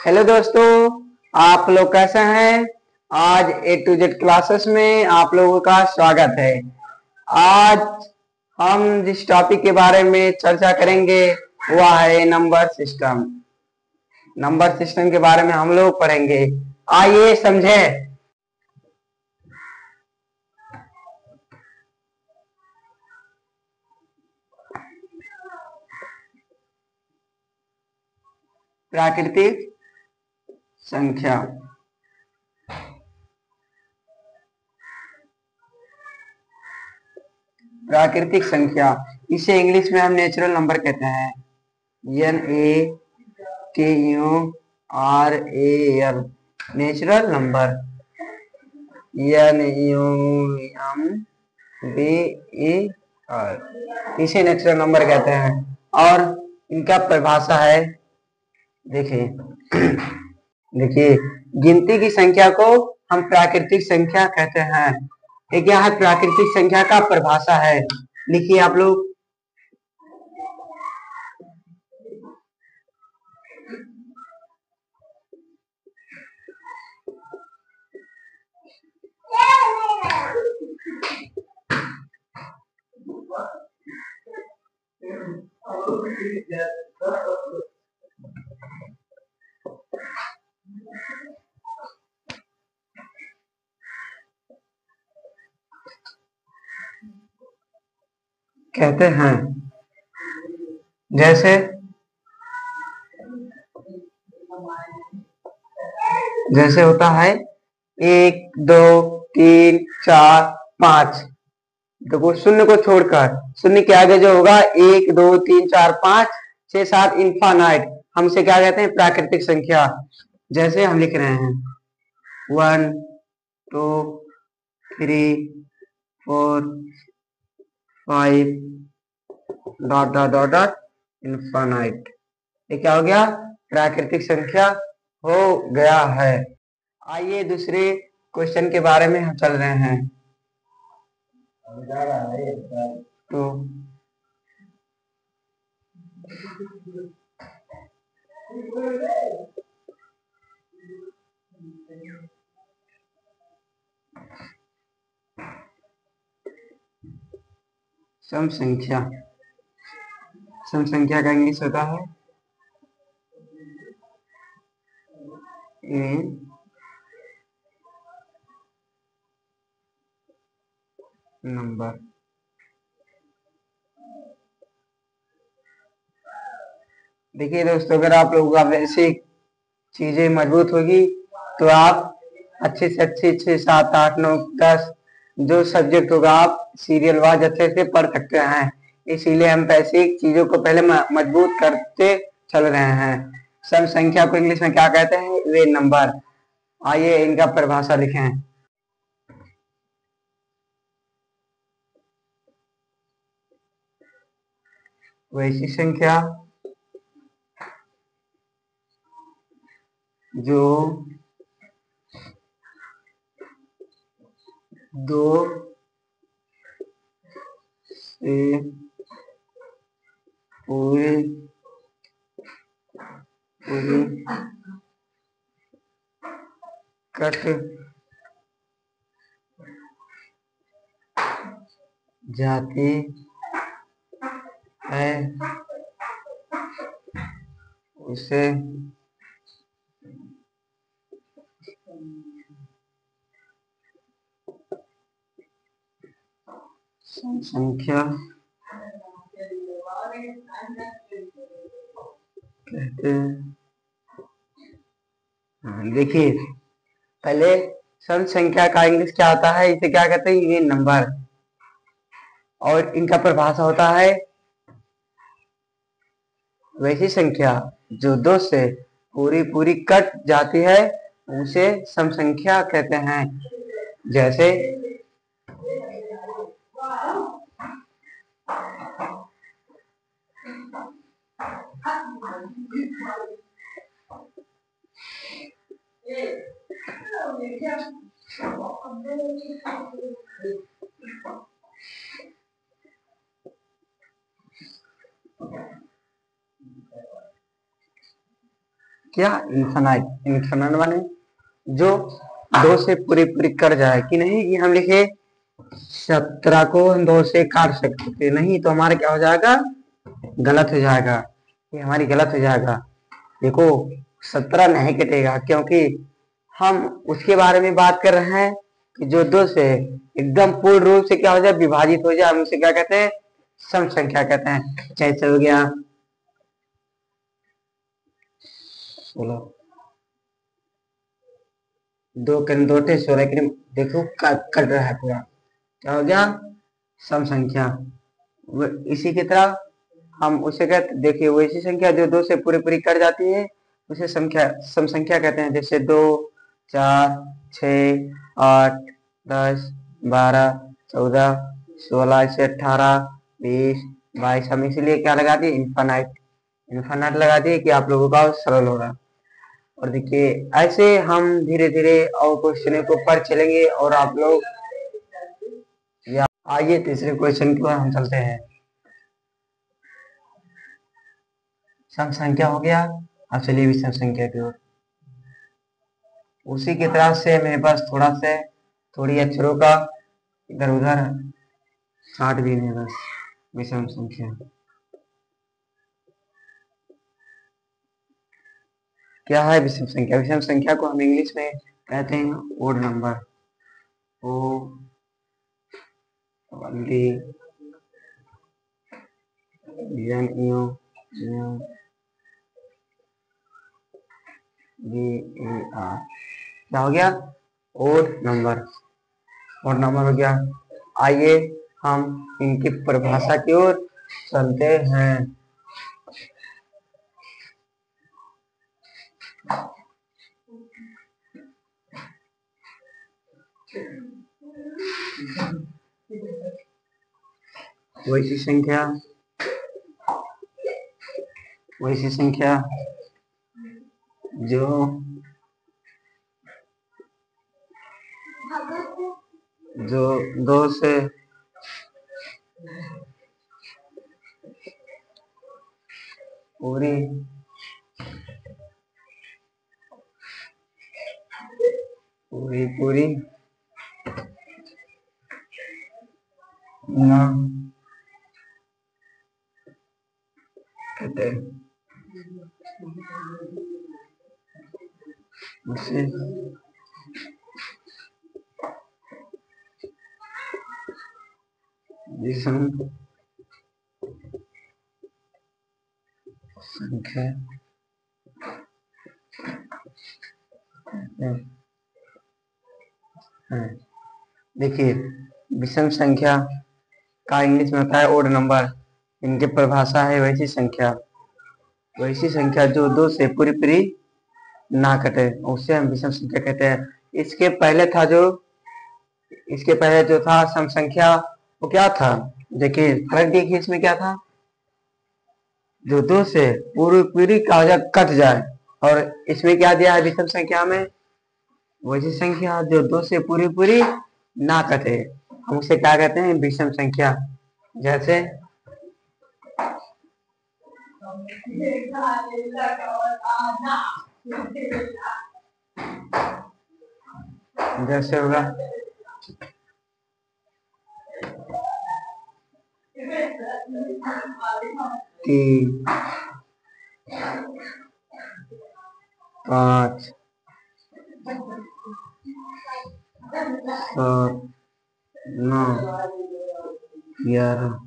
Hello दोस्तों, आप लोग कैसे हैं। आज A to Z क्लासेस में आप लोगों का स्वागत है। आज हम जिस टॉपिक के बारे में चर्चा करेंगे वह है नंबर सिस्टम। नंबर सिस्टम के बारे में हम लोग पढ़ेंगे। आइए समझें। प्राकृतिक संख्या। प्राकृतिक संख्या इसे इंग्लिश में हम नेचुरल नंबर कहते हैं। NATURAL natural number. NUMBER इसे नेचुरल नंबर कहते हैं और इनका परिभाषा है। देखिए देखिए गिनती की संख्या को हम प्राकृतिक संख्या कहते हैं। एक यहाँ है प्राकृतिक संख्या का परिभाषा है, लिखिए आप लोग। कहते हैं जैसे होता है 1 2 3 4 5। देखो शून्य को छोड़कर, शून्य के आगे जो होगा 1 2 3 4 5 6 7 इनफाइनाइट, हम इसे क्या कहते हैं, प्राकृतिक संख्या। जैसे हम लिख रहे हैं 1 2 3 4 5 dot dot dot dot infinite. ये क्या हो गया, प्राकृतिक संख्या हो गया है। आइए दूसरे क्वेश्चन के बारे में हम चल रहे हैं। तो सम संख्या, सम संख्या का इंग्लिश होता है नंबर। देखिए दोस्तों, अगर आप लोगों का बेसिक चीजें मजबूत होगी तो आप अच्छे से अच्छे 6 7 8 9 10 जो सब्जेक्ट होगा आप सीरियल वाइज अच्छे से पढ़ सकते हैं। इसीलिए हम बेसिक चीजों को पहले मजबूत करते चल रहे हैं। सम संख्या को इंग्लिश में क्या कहते हैं, वे नंबर। आइए इनका परिभाषा लिखें। वैसी संख्या जो दो से पूरी कट जाती है उसे संख्या कहते हैं। देखिए पहले सम संख्या का इंग्लिश क्या होता है, इसे क्या कहते हैं, ये नंबर। और इनका परिभाषा होता है वैसी संख्या जो दो से पूरी पूरी कट जाती है उसे सम संख्या कहते हैं। जैसे क्या इन्फानाइट, इन्फानाइट माने जो 2 से पूरी पूरी कट जाए, कि नहीं कि हम लिखे 17 को 2 से काट सकते थे, नहीं तो हमारा क्या हो जाएगा, गलत हो जाएगा, ये हमारी गलत हो जाएगा। देखो 17 नहीं कटेगा, क्योंकि हम उसके बारे में बात कर रहे हैं कि जो 2 से एकदम पूर्ण रूप से क्या हो जाए, विभाजित हो जाए, हम उसे क्या कहते हैं, सम संख्या कहते हैं। जैसे हो गया 16, 2 के 2 थे 16 के, देखो कट रहा है पूरा, क्या हो गया, सम संख्या। इसी की तरह हम उसे कहते, देखिए वैसी संख्या जो 2 से पूरी पूरी कट जाती है उसे सम संख्या कहते हैं। जैसे 2, 4, 6, 8, 10, 12, 14, 16 से 18, 20, 22, हम इसीलिए क्या लगा दिए, इन्फानाइट, इन्फानाइट लगा दिए कि आप लोगों का सरल होगा। और देखिए ऐसे हम धीरे धीरे और क्वेश्चन को पढ़ चलेंगे, और आप लोग आइए तीसरे क्वेश्चन की ओर हम चलते हैं। सम संख्या हो गया, अब चलिए विषम संख्या की ओर। उसी की तरह से मेरे पास थोड़ी अक्षरों का इधर उधर छाट भी नहीं, बस विषम संख्या। क्या है विषम संख्या? विषम संख्या को हम इंग्लिश में कहते हैं ओड नंबर, ओ क्या हो गया, ओड नंबर, ओड नंबर हो गया। आइए हम इनकी परिभाषा की ओर चलते हैं। वैसी संख्या जो 2 से पूरी ना कटे उसे विषम संख्या देखिए विषम संख्या का इंग्लिश में होता है ओड नंबर। इनकी परिभाषा है वैसी संख्या जो 2 से पूरी पूरी ना कटे, उसे हम विषम संख्या कहते हैं। इसके पहले जो था सम संख्या, वो क्या था, देखिए फर्क देखिए इसमें क्या था, जो 2 से पूरी पूरी कागज कट जाए, और इसमें क्या दिया है विषम संख्या में, वैसी संख्या जो 2 से पूरी पूरी ना कटे, हम उसे क्या कहते हैं, विषम संख्या। जैसे होगा 3, 5, 7, 9, 11।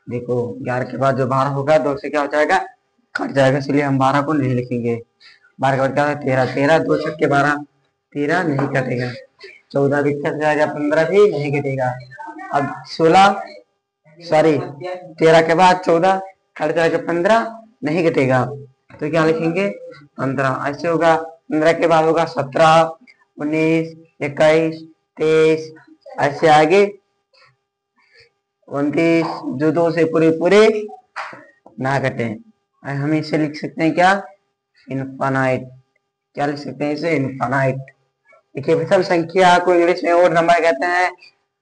देखो 11 के बाद जो 12 होगा 2 से क्या हो जाएगा, कट जाएगा, इसलिए हम 12 को नहीं लिखेंगे। 12 के बाद क्या है, 13, 2 छक्के 12, 13 नहीं कटेगा। 14 भी कट जाएगा, 15 भी नहीं कटेगा। अब 13 के बाद 14 कट जाएगा, 15 नहीं कटेगा, तो क्या लिखेंगे, 15। ऐसे होगा 15 के बाद होगा 17, 19, 21, 23, ऐसे आगे 29, जो 2 से पूरे ना कटे, हम इसे लिख सकते हैं क्या, इनफानाइट। क्या लिख सकते हैं इसे, इनफानाइट। देखिए विषम संख्या को इंग्लिश में ओड नंबर कहते हैं।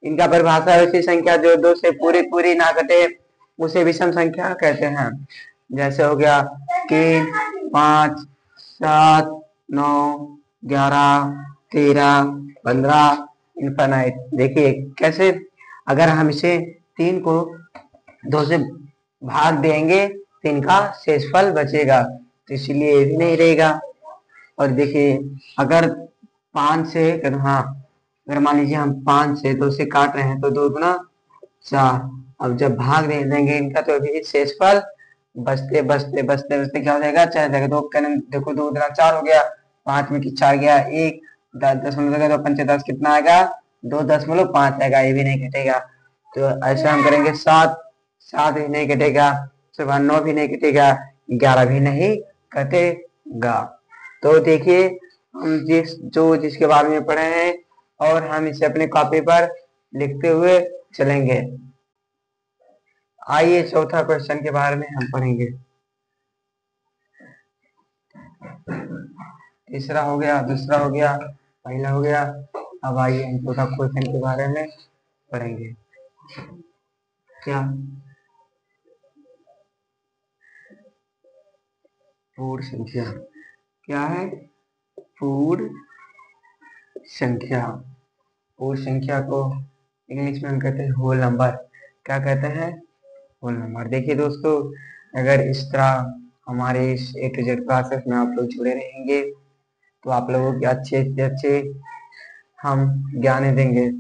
इनका परिभाषा ऐसी संख्या जो 2 से पूरी ना कटे, उसे विषम संख्या कहते हैं। जैसे हो गया 3, 5, 7, 9, 11, 13, 15 इनफाइनाइट। देखिए कैसे, अगर हम इसे 3 को 2 से भाग देंगे तो इनका शेषफल बचेगा, तो इसलिए ये भी नहीं रहेगा। और देखिए अगर 5 से, हाँ अगर मान लीजिए हम 5 से 2 से काट रहे हैं तो 2 गुना 4, अब जब भाग दे देंगे इनका तो अभी शेषफल बचते बचते बचते बचते क्या हो जाएगा, चाहे देखो 2 देखो 2 गुना 4 हो गया, 5 में 4 गया 1, 10 तो 5 10 कितना आएगा, 2.5 आएगा, ये भी नहीं घटेगा। तो ऐसा हम करेंगे 7, 7 भी नहीं घटेगा, सुबह 9 भी नहीं घटेगा, 11 भी नहीं घटेगा। तो देखिए हम जिसके बारे में पढ़े हैं और हम इसे अपने कॉपी पर लिखते हुए चलेंगे। आइए चौथा क्वेश्चन के बारे में हम पढ़ेंगे। तीसरा हो गया, दूसरा हो गया, पहला हो गया। अब आइए हम चौथा क्वेश्चन के बारे में पढ़ेंगे। क्या पूर्ण संख्या, क्या है पूर्ण संख्या। पूर्ण संख्या को इंग्लिश में हम कहते हैं होल नंबर। क्या कहते हैं, होल नंबर। देखिए दोस्तों, अगर इस तरह हमारे इस A to Z क्लासेस में आप लोग जुड़े रहेंगे तो आप लोगों के अच्छे से अच्छे हम ज्ञान देंगे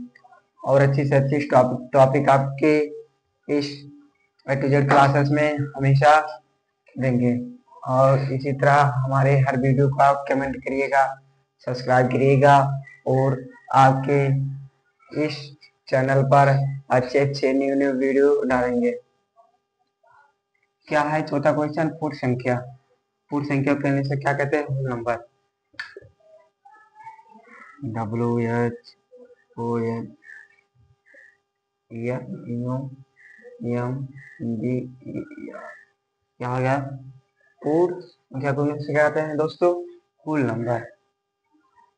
और अच्छी से अच्छी टॉपिक आपके इस A to Z क्लासेस में हमेशा देंगे। और इसी तरह हमारे हर वीडियो को आप कमेंट करिएगा, सब्सक्राइब करिएगा और आपके इस चैनल पर अच्छे अच्छे न्यू वीडियो डालेंगे। क्या है चौथा क्वेश्चन, पूर्ण संख्या। पूर्ण संख्या कहने से क्या कहते हैं, होल नंबर। WHOL क्या हो गया, पूर्ण संख्या को से क्या कहते हैं दोस्तों, होल नंबर,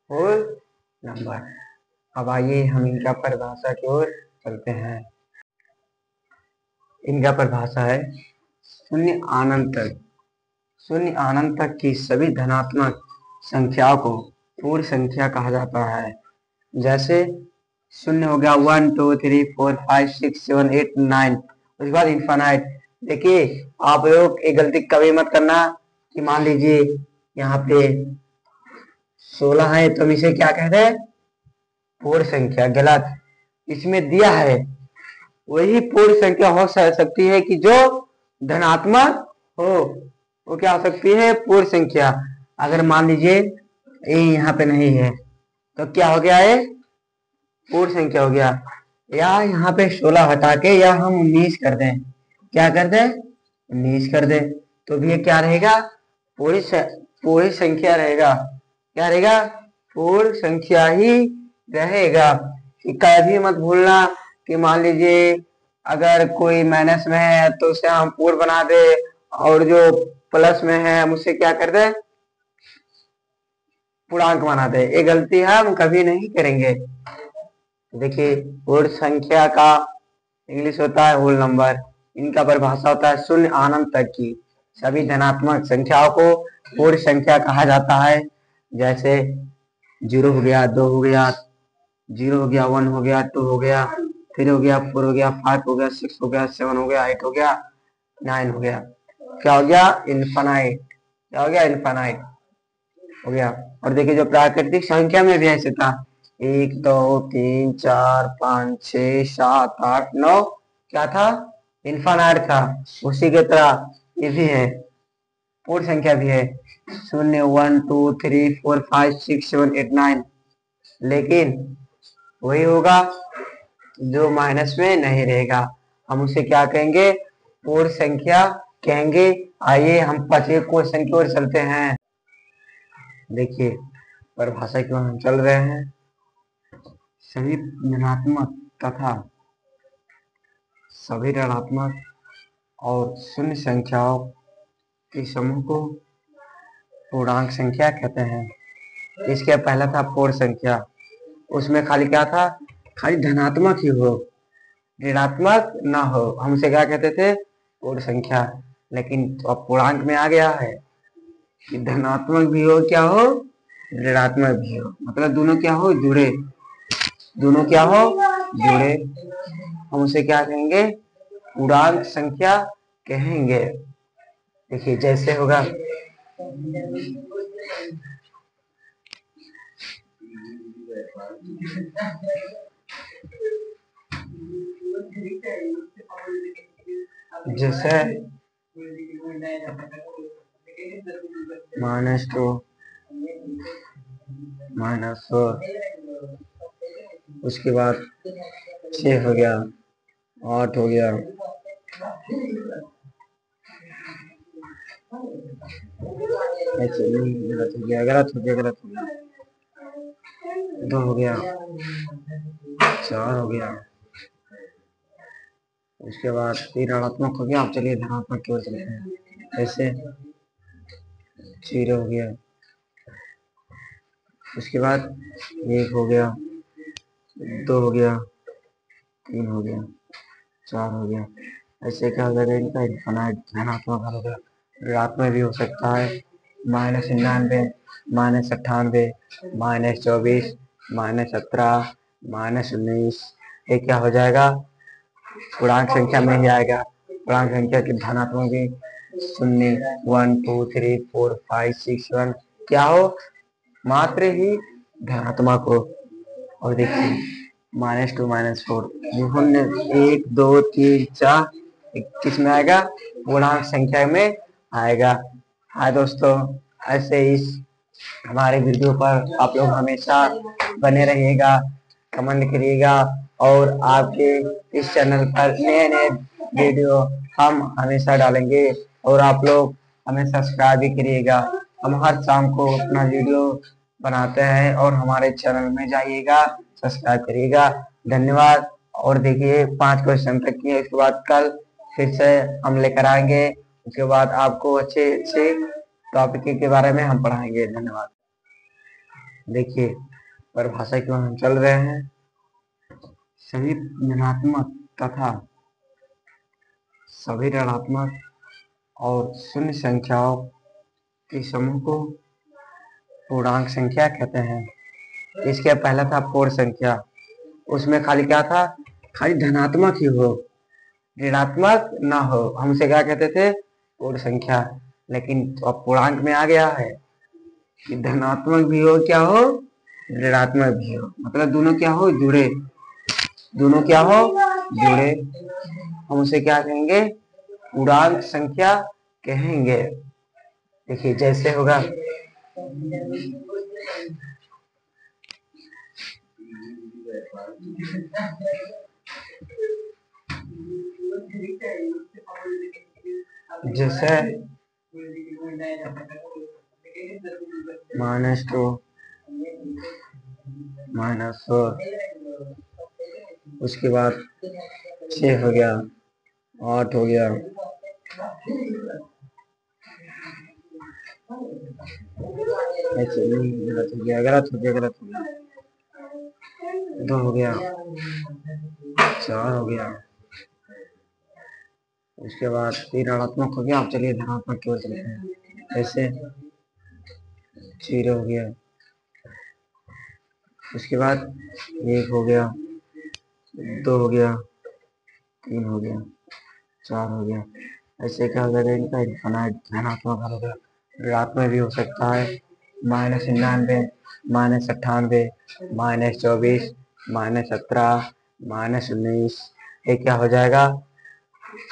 होल नंबर। अब आइए हम इनका परिभाषा की ओर चलते हैं। इनका परिभाषा है शून्य अनंत तक, शून्य अनंत तक की सभी धनात्मक संख्याओं को पूर्ण संख्या कहा जाता है। जैसे शून्य हो गया 1 2 3 4 5 6 7 8 9, उसके बाद इनफाइनाइट। देखिए आप लोग एक गलती कभी मत करना कि मान लीजिए यहाँ पे 16 है तो हम इसे क्या कहते हैं, पूर्ण संख्या। गलत, इसमें दिया है वही पूर्ण संख्या हो सकती है कि जो धनात्मक हो, वो क्या हो सकती है, पूर्ण संख्या। अगर मान लीजिए ये यहाँ पे नहीं है तो क्या हो गया, ये पूर्ण संख्या हो गया। या यहाँ पे 16 हटा के या हम 19 कर दें, क्या कर दें, 19 कर दें, तो भी ये क्या रहेगा, पूर्ण संख्या रहेगा। क्या रहेगा, पूर्ण संख्या ही रहेगा। कभी मत भूलना कि मान लीजिए अगर कोई माइनस में है तो उसे हम पूर्ण बना दे और जो प्लस में है हम उसे क्या कर दे, पूर्णांक बना दे। ये गलती हम कभी नहीं करेंगे। देखिए पूर्ण संख्या का इंग्लिश होता है होल नंबर। इनका परिभाषा होता है शून्य अनंत तक की सभी धनात्मक संख्याओं को पूर्ण संख्या कहा जाता है। जैसे 0 हो गया, 2 हो गया, 0 हो गया, 1 हो गया, 2 हो गया, 3 हो गया, 4 हो गया, 5 हो गया, 6 हो गया, 7 हो गया, 8 हो गया, 9 हो गया। क्या हो गया, इनफाइनाइट। क्या हो गया, इनफाइनाइट हो गया। और देखिए जो प्राकृतिक संख्या में भी ऐसे था 1 2 3 4 5 6 7 8 9, क्या था, इनफाइनाइट था। उसी के तरह ये भी है, पूर्ण संख्या भी है 0 1 2 3 4 5 6 7 8 9, लेकिन वही होगा जो माइनस में नहीं रहेगा, हम उसे क्या कहेंगे, पूर्ण संख्या कहेंगे। आइए हम 5वें क्वेश्चन की ओर चलते हैं। देखिए परिभाषा की ओर हम चल रहे हैं। सभी ऋणात्मक तथा सभी ऋणात्मक और शून्य संख्याओं के समूह को पूर्णांक संख्या कहते हैं। इसके पहला था पूर्ण संख्या, उसमें खाली क्या था, खाली धनात्मक ही हो, ऋणात्मक ना हो, हम उसे क्या कहते थे, पूर्ण संख्या। लेकिन तो अब पूर्णांक में आ गया है कि धनात्मक भी हो क्या हो, ऋणात्मक भी हो, मतलब दोनों क्या हो, जुड़े, दोनों क्या हो, जुड़े, हम उसे क्या कहेंगे, पूर्णांक संख्या कहेंगे। देखिए जैसे होगा जैसे -2 -4, उसके बाद 6 हो गया, 8 हो गया, ऐसे नहीं, गलत हो गया, गलत हो गया, गलत हो गया, 2 हो गया, 4 हो गया, उसके बाद 3 ऋणात्मक हो गया। अब चलिए धनात्मक की ओर चलते हैं। ऐसे 0 हो गया, उसके बाद 1 हो गया, 2 हो गया, 3 हो गया, 4 हो गया। ऐसे क्या हो जाएगा, इनका इनफाइनाइट धनात्मक हो गया। ऋणात्मक भी हो सकता है, -99, -98, -24, -17, -19, ये क्या हो जाएगा, पूर्णांक संख्या में ही आएगा। पूर्णांक संख्या के धनात्मक भी 0, 1, 2, 3, 4, 5, 6, 7 क्या हो, मात्र ही धनात्मक हो। और देखिए -2 -4 1, 2, 3, 4 किस में आएगा, पूर्णांक संख्या में आएगा। हाँ दोस्तों, ऐसे इस हमारे वीडियो पर आप लोग हमेशा बने रहिएगा, कमेंट करिएगा, और आपके इस चैनल पर नए नए वीडियो हम हमेशा डालेंगे, और आप लोग हमें सब्सक्राइब भी करिएगा। हम हर शाम को अपना वीडियो बनाते हैं, और हमारे चैनल में जाइएगा, सब्सक्राइब करिएगा। धन्यवाद। और देखिए 5 क्वेश्चन तक किए, उसके बाद कल फिर से हम लेकर आएंगे, उसके बाद आपको अच्छे से टॉपिक के बारे में हम पढ़ाएंगे। धन्यवाद। देखिए परिभाषा की ओर हम चल रहे हैं। सभी धनात्मक तथा सभी ऋणात्मक और शून्य संख्याओं के समूह को पूर्णांक संख्या कहते हैं। इसके पहला था पूर्ण संख्या, उसमें खाली क्या था, खाली धनात्मक ही हो, ऋणात्मक ना हो, हम उसे क्या कहते थे, पूर्ण संख्या। लेकिन अब पूर्णांक में आ गया है कि धनात्मक भी हो क्या हो, ऋणात्मक भी हो, मतलब दोनों क्या हो, जुड़े, दोनों क्या हो, जुड़े, हम उसे क्या कहेंगे, पूर्णांक संख्या कहेंगे। देखिए जैसे होगा जैसे -2 -4, उसके बाद 6 हो गया, 8 हो गया, ऐसे नहीं, गलत हो गया, गलत हो गया, गलत हो गया, 2 हो गया, 4 हो गया, उसके बाद 3 ऋणात्मक हो गया। अब चलिए धनात्मक की ओर चलते हैं। ऐसे 0 हो गया, उसके बाद 1 हो गया, 2 हो गया, 3 हो गया, 4 हो गया। ऐसे क्या हो जाएगा, इनका इनफाइनाइट धनात्मक हो गया। ऋणात्मक भी हो सकता है, -99, -98, -24, -17, -19, ये क्या हो जाएगा,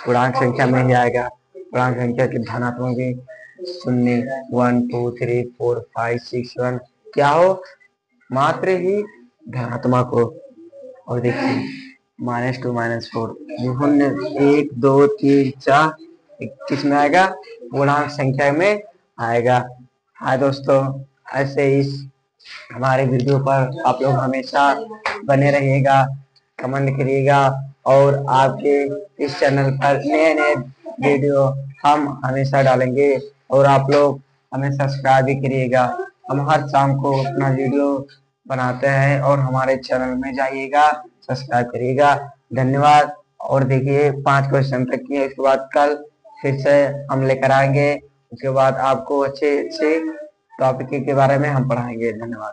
पूर्णांक संख्या में ही आएगा। पूर्णांक संख्या के धनात्मक भी 0, 1, 2, 3, 4, 5, 6, 7 क्या हो, मात्र ही धनात्मक हो। और देखिए -2 -4 1, 2, 3, 4 किस में आएगा, पूर्णांक संख्या में आएगा। हाँ दोस्तों, ऐसे इस हमारे वीडियो पर आप लोग हमेशा बने रहिएगा, कमेंट करिएगा, और आपके इस चैनल पर नए नए वीडियो हम हमेशा डालेंगे, और आप लोग हमें सब्सक्राइब भी करिएगा। हम हर शाम को अपना वीडियो बनाते हैं, और हमारे चैनल में जाइएगा, सब्सक्राइब करिएगा। धन्यवाद। और देखिए 5 क्वेश्चन तक किए, उसके बाद कल फिर से हम लेकर आएंगे, उसके बाद आपको अच्छे अच्छे टॉपिक के बारे में हम पढ़ाएंगे। धन्यवाद।